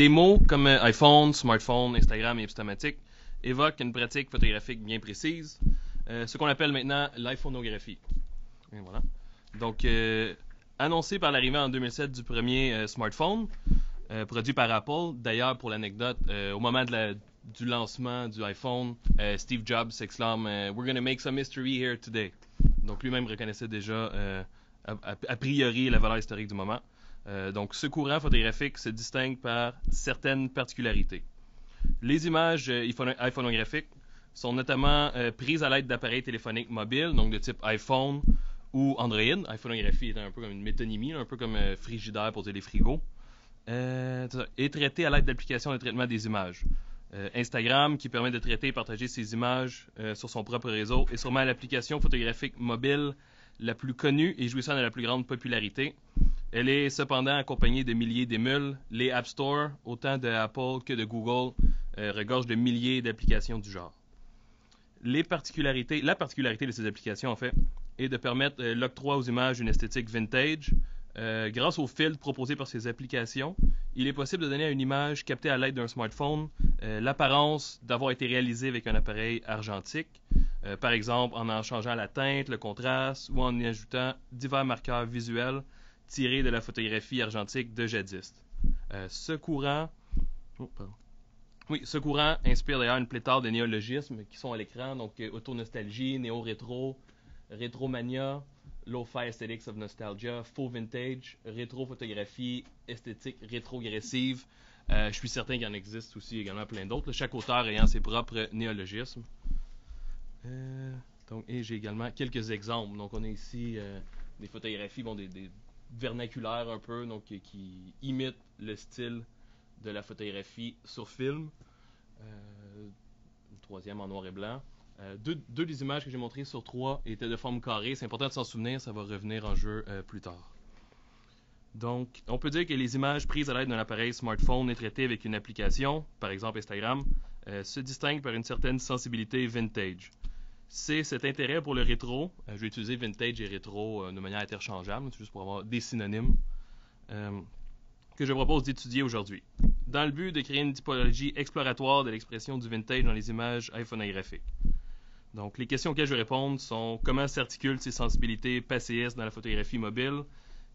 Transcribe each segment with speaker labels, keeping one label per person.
Speaker 1: Des mots comme iPhone, smartphone, Instagram et Instamatic évoquent une pratique photographique bien précise, ce qu'on appelle maintenant l'iPhonographie. Et voilà. Donc, annoncé par l'arrivée en 2007 du premier smartphone, produit par Apple. D'ailleurs, pour l'anecdote, au moment du lancement du iPhone, Steve Jobs s'exclame We're gonna make some history here today. Donc, lui-même reconnaissait déjà a priori la valeur historique du moment. Donc, ce courant photographique se distingue par certaines particularités. Les images iPhonographiques sont notamment prises à l'aide d'appareils téléphoniques mobiles, donc de type iPhone ou Android. iPhonographie est un peu comme une métonymie, un peu comme Frigidaire pour dire les frigos. Et traitées à l'aide d'applications de traitement des images. Instagram, qui permet de traiter et partager ses images sur son propre réseau, est sûrement l'application photographique mobile la plus connue et jouissant de la plus grande popularité. Elle est cependant accompagnée de milliers d'émules. Les App Store, autant de Apple que de Google, regorgent de milliers d'applications du genre. La particularité de ces applications, en fait, est de permettre l'octroi aux images d'une esthétique vintage. Grâce aux filtres proposés par ces applications, il est possible de donner à une image captée à l'aide d'un smartphone l'apparence d'avoir été réalisée avec un appareil argentique, par exemple en changeant la teinte, le contraste ou en y ajoutant divers marqueurs visuels tirés de la photographie argentique de jadis. Ce courant inspire d'ailleurs une pléthore de néologismes qui sont à l'écran, donc autonostalgie, néo-rétro, rétromania, lo-fi aesthetics of nostalgia, faux vintage, rétro-photographie, esthétique rétrogressive. Je suis certain qu'il y en existe aussi également plein d'autres, chaque auteur ayant ses propres néologismes. Et j'ai également quelques exemples. Donc on a ici des photographies, des vernaculaires un peu, donc qui imitent le style de la photographie sur film. Une troisième en noir et blanc. Deux des images que j'ai montrées sur trois étaient de forme carrée. C'est important de s'en souvenir, ça va revenir en jeu plus tard. Donc, on peut dire que les images prises à l'aide d'un appareil smartphone et traitées avec une application, par exemple Instagram, se distinguent par une certaine sensibilité vintage. C'est cet intérêt pour le rétro, je vais utiliser vintage et rétro de manière interchangeable, juste pour avoir des synonymes, que je propose d'étudier aujourd'hui, dans le but de créer une typologie exploratoire de l'expression du vintage dans les images iPhonographiques. Donc, les questions auxquelles je vais répondre sont comment s'articulent ces sensibilités passéistes dans la photographie mobile,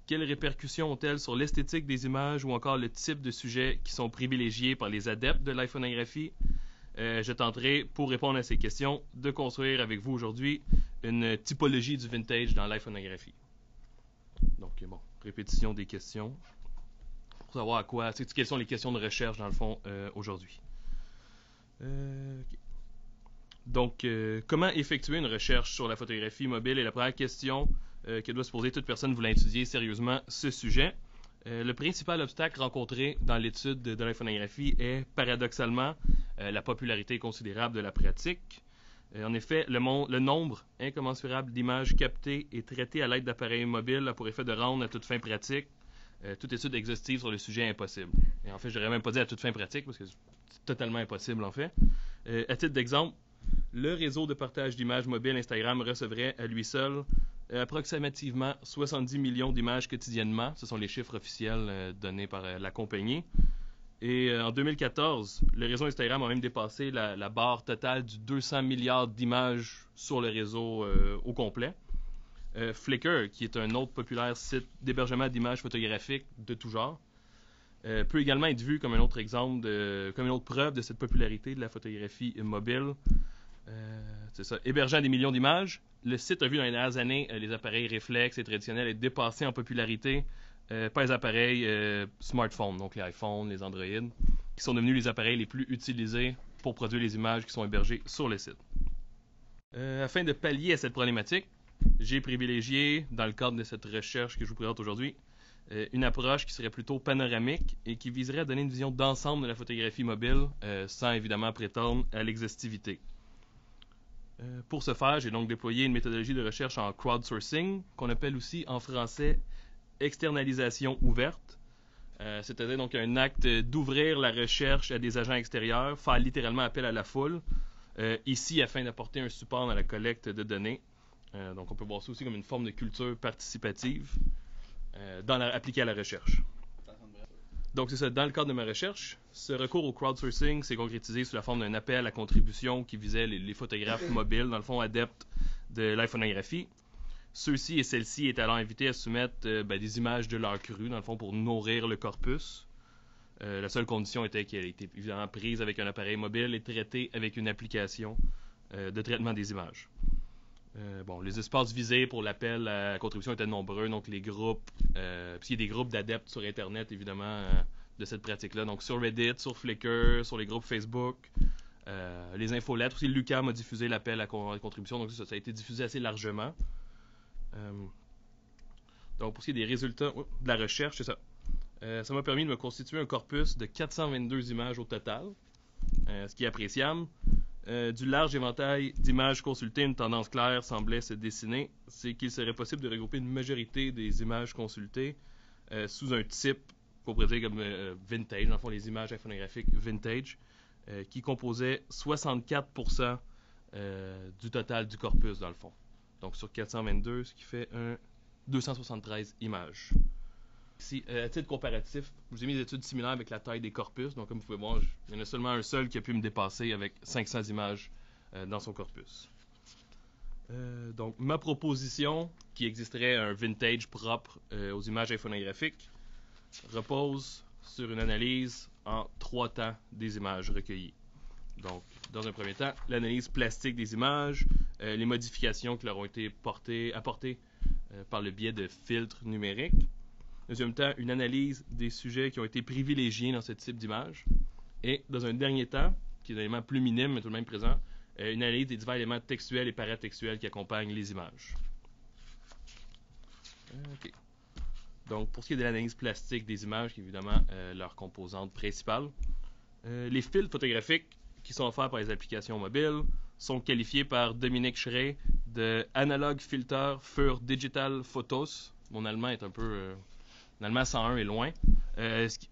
Speaker 1: quelles répercussions ont-elles sur l'esthétique des images ou encore le type de sujets qui sont privilégiés par les adeptes de l'iPhonographie. Je tenterai, pour répondre à ces questions, de construire avec vous aujourd'hui une typologie du vintage dans l'iPhonographie. Donc, bon, répétition des questions pour savoir quelles sont les questions de recherche dans le fond aujourd'hui. Okay. Donc, comment effectuer une recherche sur la photographie mobile est la première question que doit se poser toute personne voulant étudier sérieusement ce sujet. Le principal obstacle rencontré dans l'étude de l'iPhonographie est, paradoxalement, la popularité considérable de la pratique. En effet, le nombre incommensurable d'images captées et traitées à l'aide d'appareils mobiles a pour effet de rendre à toute fin pratique toute étude exhaustive sur le sujet impossible. Et en fait, je n'aurais même pas dit à toute fin pratique, parce que c'est totalement impossible, en fait. À titre d'exemple, le réseau de partage d'images mobiles Instagram recevrait à lui seul approximativement 70 millions d'images quotidiennement. Ce sont les chiffres officiels donnés par la compagnie. Et en 2014, le réseau Instagram a même dépassé la barre totale du 200 milliards d'images sur le réseau au complet. Flickr, qui est un autre populaire site d'hébergement d'images photographiques de tout genre, peut également être vu comme un autre exemple, comme une autre preuve de cette popularité de la photographie mobile. C'est ça, hébergeant des millions d'images. Le site a vu dans les dernières années les appareils réflexes et traditionnels être dépassés en popularité par les appareils smartphones, donc les iPhones, les Android, qui sont devenus les appareils les plus utilisés pour produire les images qui sont hébergées sur le site. Afin de pallier à cette problématique, j'ai privilégié, dans le cadre de cette recherche que je vous présente aujourd'hui, une approche qui serait plutôt panoramique et qui viserait à donner une vision d'ensemble de la photographie mobile, sans évidemment prétendre à l'exhaustivité. Pour ce faire, j'ai donc déployé une méthodologie de recherche en crowdsourcing, qu'on appelle aussi en français externalisation ouverte. C'est-à-dire donc un acte d'ouvrir la recherche à des agents extérieurs, faire littéralement appel à la foule, ici afin d'apporter un support dans la collecte de données. Donc on peut voir ça aussi comme une forme de culture participative appliquée à la recherche. Donc c'est ça, dans le cadre de ma recherche, ce recours au crowdsourcing s'est concrétisé sous la forme d'un appel à contribution qui visait les photographes mobiles, dans le fond adeptes de l'iPhonographie. Ceux-ci et celles-ci étaient alors invités à soumettre des images de leur crue, dans le fond pour nourrir le corpus. La seule condition était qu'elle était évidemment prise avec un appareil mobile et traitée avec une application de traitement des images. Les espaces visés pour l'appel à la contribution étaient nombreux, donc les groupes, puis il y a des groupes d'adeptes sur Internet, évidemment, de cette pratique-là. Donc sur Reddit, sur Flickr, sur les groupes Facebook, les infolettres. Aussi, l'UQAM a diffusé l'appel à la contribution, donc ça a été diffusé assez largement. Donc pour ce qui est des résultats de la recherche, c'est ça. Ça m'a permis de me constituer un corpus de 422 images au total, ce qui est appréciable. Du large éventail d'images consultées, une tendance claire semblait se dessiner, c'est qu'il serait possible de regrouper une majorité des images consultées sous un type qu'on pourrait dire comme vintage, dans le fond les images iPhonographiques vintage, qui composaient 64% du total du corpus dans le fond. Donc sur 422, ce qui fait 273 images. Ici, à titre comparatif, je vous ai mis des études similaires avec la taille des corpus. Donc, comme vous pouvez voir, il y en a seulement un seul qui a pu me dépasser avec 500 images dans son corpus. Donc, ma proposition, qui existerait un vintage propre aux images iPhonographiques, repose sur une analyse en 3 temps des images recueillies. Donc, dans un premier temps, l'analyse plastique des images, les modifications qui leur ont été apportées par le biais de filtres numériques. Deuxième temps, une analyse des sujets qui ont été privilégiés dans ce type d'image. Et dans un dernier temps, qui est un élément plus minime mais tout de même présent, une analyse des divers éléments textuels et paratextuels qui accompagnent les images. Okay. Donc, pour ce qui est de l'analyse plastique des images, qui est évidemment leur composante principale, les filtres photographiques qui sont offerts par les applications mobiles sont qualifiés par Dominique Schrey de Analog Filter für Digital Fotos. Mon allemand est un peu... Mon allemand 101 est loin.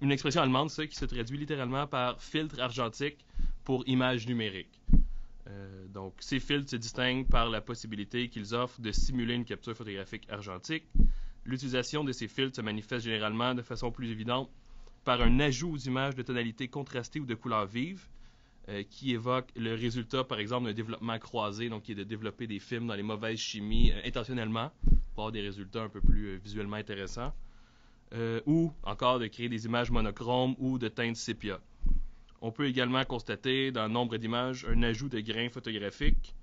Speaker 1: Une expression allemande, ça, qui se traduit littéralement par filtre argentique pour image numérique. Donc, ces filtres se distinguent par la possibilité qu'ils offrent de simuler une capture photographique argentique. L'utilisation de ces filtres se manifeste généralement de façon plus évidente par un ajout aux images de tonalités contrastées ou de couleurs vives, qui évoque le résultat, par exemple, d'un développement croisé, donc qui est de développer des films dans les mauvaises chimies intentionnellement pour avoir des résultats un peu plus visuellement intéressants. Ou encore de créer des images monochromes ou de teintes sépia. On peut également constater dans nombre d'images un ajout de grains photographiques,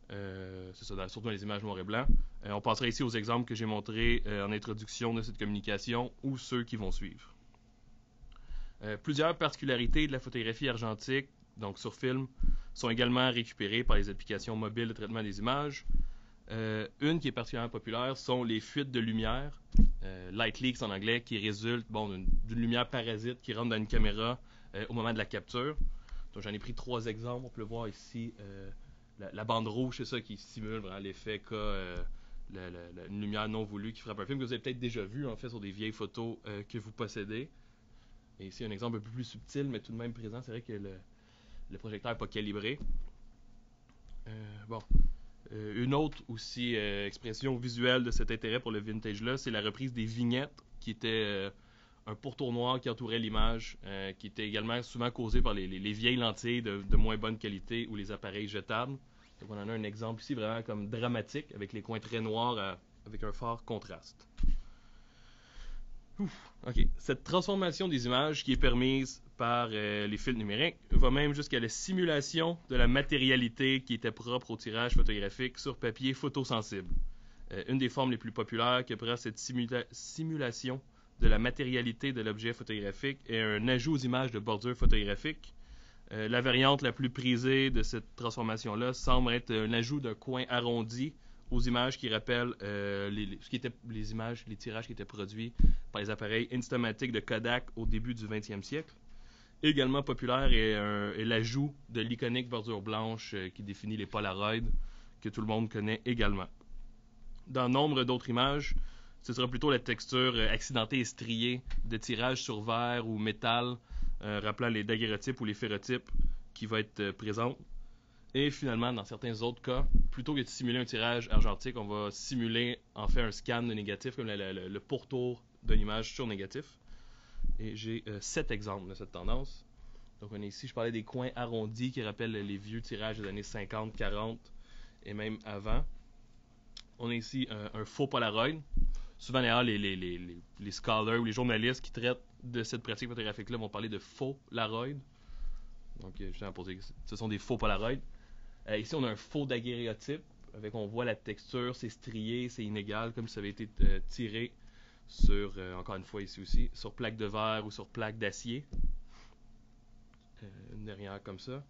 Speaker 1: c'est ça, surtout dans les images noir et blanc. On passera ici aux exemples que j'ai montrés en introduction de cette communication ou ceux qui vont suivre. Plusieurs particularités de la photographie argentique, donc sur film, sont également récupérées par les applications mobiles de traitement des images. Une qui est particulièrement populaire sont les fuites de lumière, light leaks en anglais, qui résultent d'une lumière parasite qui rentre dans une caméra au moment de la capture. Donc j'en ai pris 3 exemples. On peut le voir ici. La bande rouge, c'est ça qui simule vraiment l'effet qu'a une lumière non voulue qui frappe un film que vous avez peut-être déjà vu en fait sur des vieilles photos que vous possédez. Et ici un exemple un peu plus subtil mais tout de même présent. C'est vrai que le projecteur n'est pas calibré. Une autre aussi expression visuelle de cet intérêt pour le vintage-là, c'est la reprise des vignettes, qui était un pourtour noir qui entourait l'image, qui était également souvent causé par les vieilles lentilles de moins bonne qualité ou les appareils jetables. Donc on en a un exemple ici vraiment comme dramatique, avec les coins très noirs avec un fort contraste. OK. Cette transformation des images qui est permise par les filtres numériques va même jusqu'à la simulation de la matérialité qui était propre au tirage photographique sur papier photosensible. Une des formes les plus populaires qui prend cette simulation de la matérialité de l'objet photographique est un ajout aux images de bordure photographique. La variante la plus prisée de cette transformation-là semble être un ajout d'un coin arrondi aux images qui rappellent les tirages qui étaient produits par les appareils Instamatic de Kodak au début du 20e siècle. Également populaire est l'ajout de l'iconique bordure blanche qui définit les Polaroids, que tout le monde connaît également. Dans nombre d'autres images, ce sera plutôt la texture accidentée et striée de tirage sur verre ou métal, rappelant les daguerreotypes ou les ferrotypes, qui va être présente. Et finalement, dans certains autres cas, plutôt que de simuler un tirage argentique, on va simuler en fait un scan de négatif, comme le pourtour d'une image sur négatif. Et j'ai 7 exemples de cette tendance. Donc on est ici, je parlais des coins arrondis qui rappellent les vieux tirages des années 50, 40 et même avant. On a ici un faux Polaroid. Souvent d'ailleurs les scholars ou les journalistes qui traitent de cette pratique photographique-là vont parler de faux Polaroid. Donc je tiens à poser que ce sont des faux Polaroid. Ici on a un faux daguerréotype. Avec, on voit la texture, c'est strié, c'est inégal, comme si ça avait été tiré sur, encore une fois ici aussi, sur plaque de verre ou sur plaque d'acier. Derrière comme ça.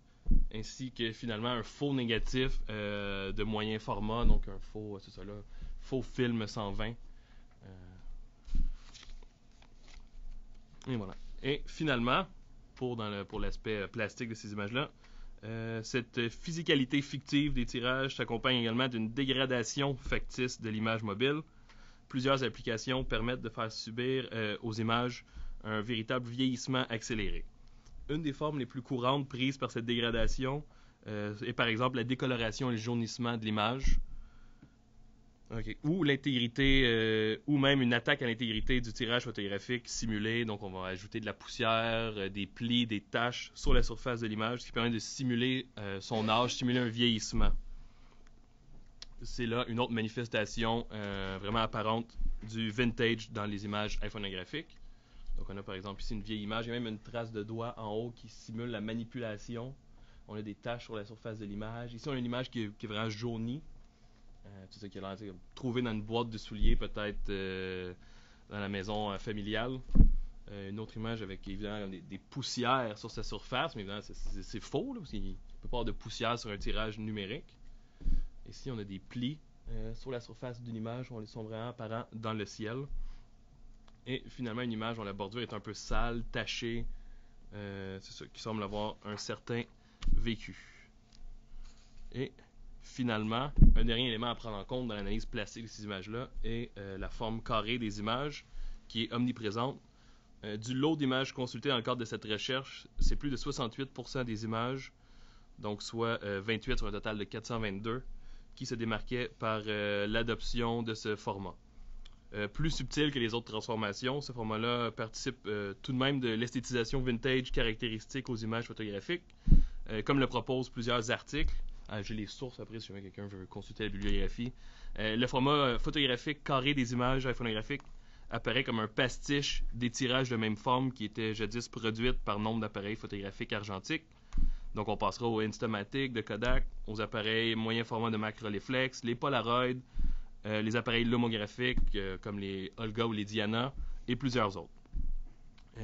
Speaker 1: Ainsi que finalement un faux négatif de moyen format, donc un faux, c'est ça là, faux film 120. Et voilà. Et finalement, pour l'aspect plastique de ces images-là, cette physicalité fictive des tirages s'accompagne également d'une dégradation factice de l'image mobile. Plusieurs applications permettent de faire subir aux images un véritable vieillissement accéléré. Une des formes les plus courantes prises par cette dégradation est par exemple la décoloration et le jaunissement de l'image. Ou l'intégrité, ou même une attaque à l'intégrité du tirage photographique simulé. Donc, on va ajouter de la poussière, des plis, des taches sur la surface de l'image, ce qui permet de simuler son âge, simuler un vieillissement. C'est là une autre manifestation vraiment apparente du vintage dans les images iPhonographiques. Donc, on a par exemple ici une vieille image. Il y a même une trace de doigt en haut qui simule la manipulation. On a des taches sur la surface de l'image. Ici, on a une image qui est vraiment jaunie. Tout ça qui a l'air trouvé dans une boîte de souliers, peut-être dans la maison familiale. Une autre image avec évidemment des poussières sur sa surface, mais évidemment c'est faux, là, parce qu'il ne peut pas avoir de poussière sur un tirage numérique. Ici, on a des plis sur la surface d'une image, ils sont vraiment apparents dans le ciel. Et finalement, une image dont la bordure est un peu sale, tachée, c'est ça, qui semble avoir un certain vécu. Et finalement, un dernier élément à prendre en compte dans l'analyse plastique de ces images-là est la forme carrée des images, qui est omniprésente. Du lot d'images consultées dans le cadre de cette recherche, c'est plus de 68% des images, donc soit 28 sur un total de 422, qui se démarquaient par l'adoption de ce format. Plus subtil que les autres transformations, ce format-là participe tout de même de l'esthétisation vintage caractéristique aux images photographiques, comme le proposent plusieurs articles. J'ai les sources après si jamais quelqu'un veut consulter la bibliographie. Le format photographique carré des images iPhonographiques apparaît comme un pastiche des tirages de même forme qui étaient jadis produites par nombre d'appareils photographiques argentiques. Donc on passera au Instamatic de Kodak, aux appareils moyen format de Macroleflex, les Polaroid, les appareils lomographiques comme les Olga ou les Diana et plusieurs autres.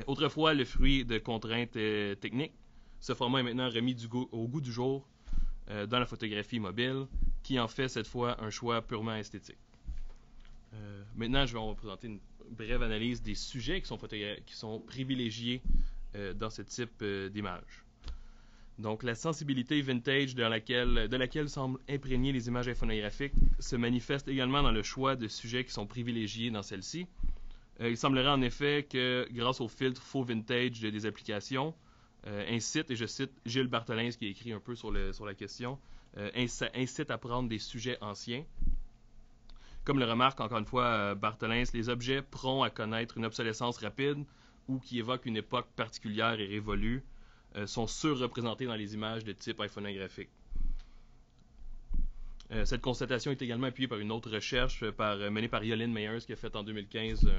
Speaker 1: Autrefois, le fruit de contraintes techniques, ce format est maintenant remis au goût du jour dans la photographie mobile, qui en fait cette fois un choix purement esthétique. Maintenant, je vais vous présenter une brève analyse des sujets qui sont privilégiés dans ce type d'image. Donc, la sensibilité vintage de laquelle semblent imprégner les images iPhonographiques se manifeste également dans le choix de sujets qui sont privilégiés dans celle-ci. Il semblerait en effet que, grâce au filtre faux vintage des applications, incite, et je cite Gilles Barthelin, qui a écrit un peu sur la question, incite à prendre des sujets anciens. Comme le remarque encore une fois Barthelin, les objets prompts à connaître une obsolescence rapide ou qui évoquent une époque particulière et révolue sont surreprésentés dans les images de type iPhonographique. Cette constatation est également appuyée par une autre recherche menée par Yolyn Meyers qui a fait en 2015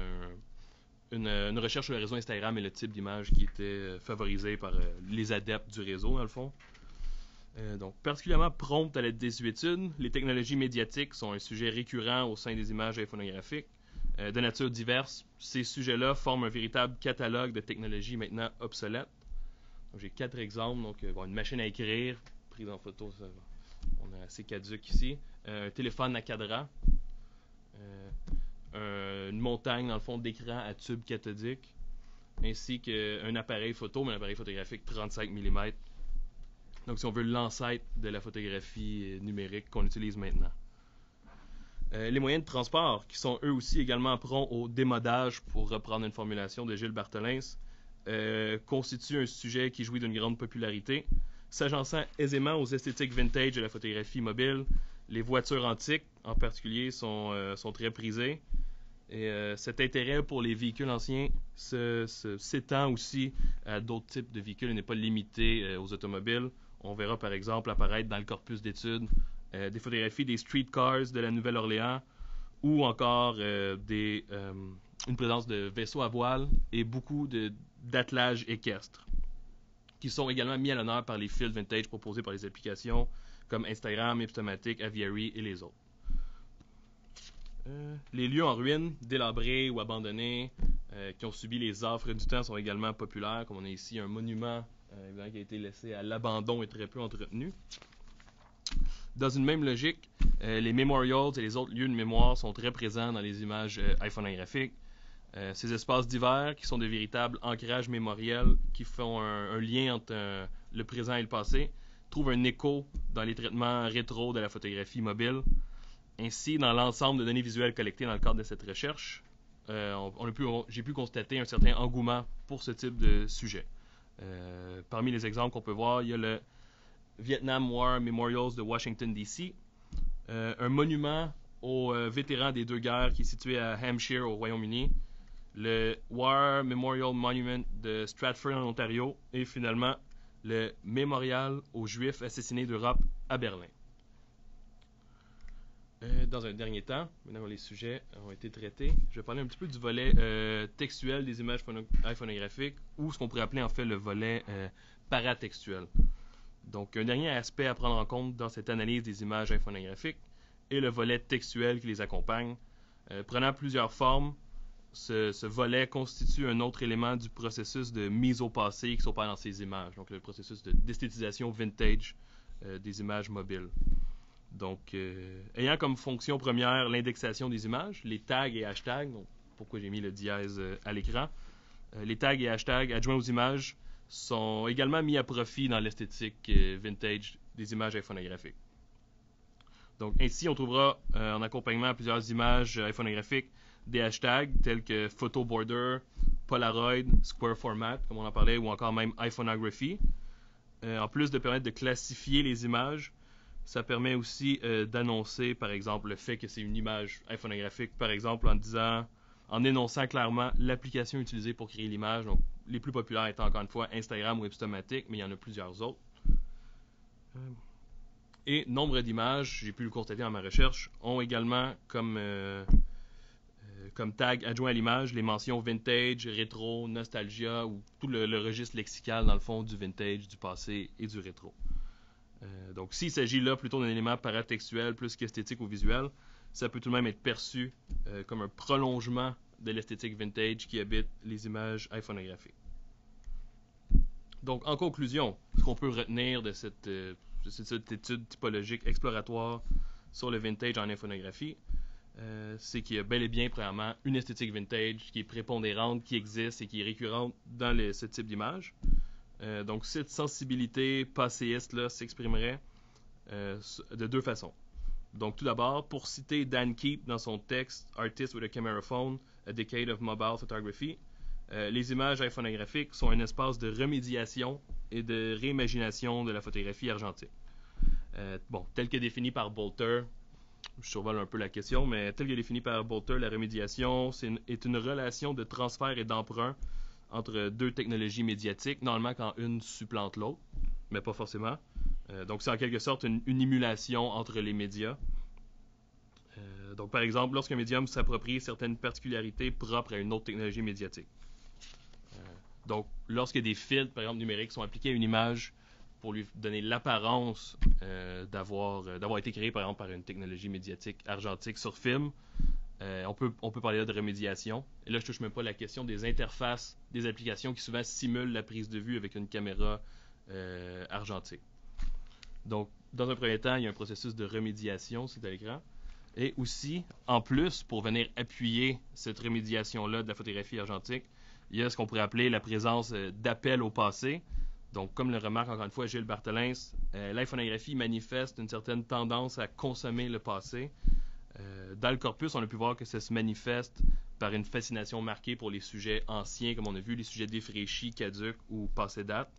Speaker 1: une recherche sur le réseau Instagram et le type d'image qui était favorisé par les adeptes du réseau, dans le fond. Donc, particulièrement promptes à la désuétude, les technologies médiatiques sont un sujet récurrent au sein des images iPhonographiques. De nature diverse, ces sujets-là forment un véritable catalogue de technologies maintenant obsolètes. J'ai 4 exemples. Donc, une machine à écrire, prise en photo, on a assez caduque ici. Un téléphone à cadran. Une montagne, dans le fond, d'écran à tube cathodique. Ainsi qu'un appareil photo, mais un appareil photographique 35 mm. Donc, si on veut l'ancêtre de la photographie numérique qu'on utilise maintenant. Les moyens de transport, qui sont eux aussi également prompts au démodage, pour reprendre une formulation de Gilles Barthelin, constituent un sujet qui jouit d'une grande popularité. S'agençant aisément aux esthétiques vintage de la photographie mobile, les voitures antiques, en particulier, sont très prisées. Et cet intérêt pour les véhicules anciens s'étend aussi à d'autres types de véhicules et n'est pas limité aux automobiles. On verra par exemple apparaître dans le corpus d'études des photographies des streetcars de la Nouvelle-Orléans ou encore une présence de vaisseaux à voile et beaucoup d'attelages équestres qui sont également mis à l'honneur par les fils vintage proposés par les applications comme Instagram, Iptomatic, Aviary et les autres. Les lieux en ruine, délabrés ou abandonnés, qui ont subi les affres du temps, sont également populaires, comme on a ici un monument qui a été laissé à l'abandon et très peu entretenu. Dans une même logique, les memorials et les autres lieux de mémoire sont très présents dans les images iPhoneographiques. Ces espaces divers, qui sont de véritables ancrages mémoriels, qui font un lien entre le présent et le passé, trouvent un écho dans les traitements rétro de la photographie mobile. Ainsi, dans l'ensemble de données visuelles collectées dans le cadre de cette recherche, j'ai pu constater un certain engouement pour ce type de sujet. Parmi les exemples qu'on peut voir, il y a le Vietnam War Memorials de Washington, D.C., un monument aux vétérans des deux guerres qui est situé à Hampshire, au Royaume-Uni, le War Memorial Monument de Stratford, en Ontario, et finalement le mémorial aux Juifs assassinés d'Europe à Berlin. Dans un dernier temps, maintenant que les sujets ont été traités, je vais parler un petit peu du volet textuel des images iPhoneographiques, ou ce qu'on pourrait appeler en fait le volet paratextuel. Donc, un dernier aspect à prendre en compte dans cette analyse des images iPhoneographiques est le volet textuel qui les accompagne. Prenant plusieurs formes, ce volet constitue un autre élément du processus de mise au passé qui s'opère dans ces images, donc le processus d'esthétisation vintage des images mobiles. Donc, ayant comme fonction première l'indexation des images, les tags et hashtags, donc pourquoi j'ai mis le dièse à l'écran, les tags et hashtags adjoints aux images sont également mis à profit dans l'esthétique vintage des images iPhoneographiques. Donc, ainsi, on trouvera en accompagnement à plusieurs images iPhoneographiques des hashtags tels que Photo Border, Polaroid, Square Format, comme on en parlait, ou encore même iPhoneography. En plus de permettre de classifier les images, ça permet aussi d'annoncer, par exemple, le fait que c'est une image iPhoneographique, par exemple, en énonçant clairement l'application utilisée pour créer l'image. Donc, les plus populaires étant encore une fois Instagram ou Iptomatic, mais il y en a plusieurs autres. Et nombre d'images, j'ai pu le constater dans ma recherche, ont également comme tag adjoint à l'image les mentions vintage, rétro, nostalgia ou tout le registre lexical dans le fond du vintage, du passé et du rétro. Donc, s'il s'agit là plutôt d'un élément paratextuel plus qu'esthétique ou visuel, ça peut tout de même être perçu comme un prolongement de l'esthétique vintage qui habite les images iPhoneographiques. Donc, en conclusion, ce qu'on peut retenir de cette étude typologique exploratoire sur le vintage en infonographie, c'est qu'il y a bel et bien, premièrement, une esthétique vintage qui est prépondérante, qui existe et qui est récurrente dans ce type d'image. Donc, cette sensibilité passéiste-là s'exprimerait de deux façons. Donc, tout d'abord, pour citer Dan Keep dans son texte « Artist with a Camera Phone, A Decade of Mobile Photography », les images iPhoneographiques sont un espace de remédiation et de réimagination de la photographie argentique. Tel que défini par Bolter, je survole un peu la question, mais tel que défini par Bolter, la remédiation est une relation de transfert et d'emprunt entre deux technologies médiatiques, normalement quand une supplante l'autre, mais pas forcément. Donc c'est en quelque sorte une émulation entre les médias. Donc par exemple, lorsqu'un médium s'approprie certaines particularités propres à une autre technologie médiatique. Donc lorsque des filtres, par exemple numériques, sont appliqués à une image pour lui donner l'apparence d'avoir été créé par exemple par une technologie médiatique argentique sur film, on peut parler là de remédiation. Et là, je touche même pas la question des interfaces des applications qui souvent simulent la prise de vue avec une caméra argentique. Donc, dans un premier temps, il y a un processus de remédiation, c'est à l'écran. Et aussi, en plus, pour venir appuyer cette remédiation-là de la photographie argentique, il y a ce qu'on pourrait appeler la présence d'appels au passé. Donc, comme le remarque encore une fois Gilles Barthelins, l'iPhonographie manifeste une certaine tendance à consommer le passé. Dans le corpus, on a pu voir que ça se manifeste par une fascination marquée pour les sujets anciens, comme on a vu, les sujets défraîchis, caducs ou passé date,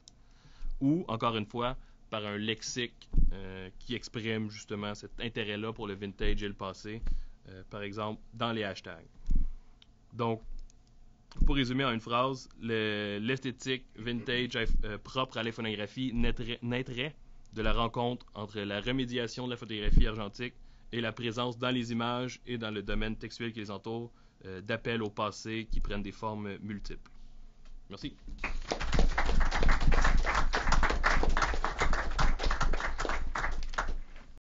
Speaker 1: ou, encore une fois, par un lexique qui exprime justement cet intérêt-là pour le vintage et le passé, par exemple, dans les hashtags. Donc, pour résumer en une phrase, l'esthétique vintage propre à la photographie naîtrait de la rencontre entre la remédiation de la photographie argentique et la présence dans les images et dans le domaine textuel qui les entoure d'appels au passé qui prennent des formes multiples. Merci.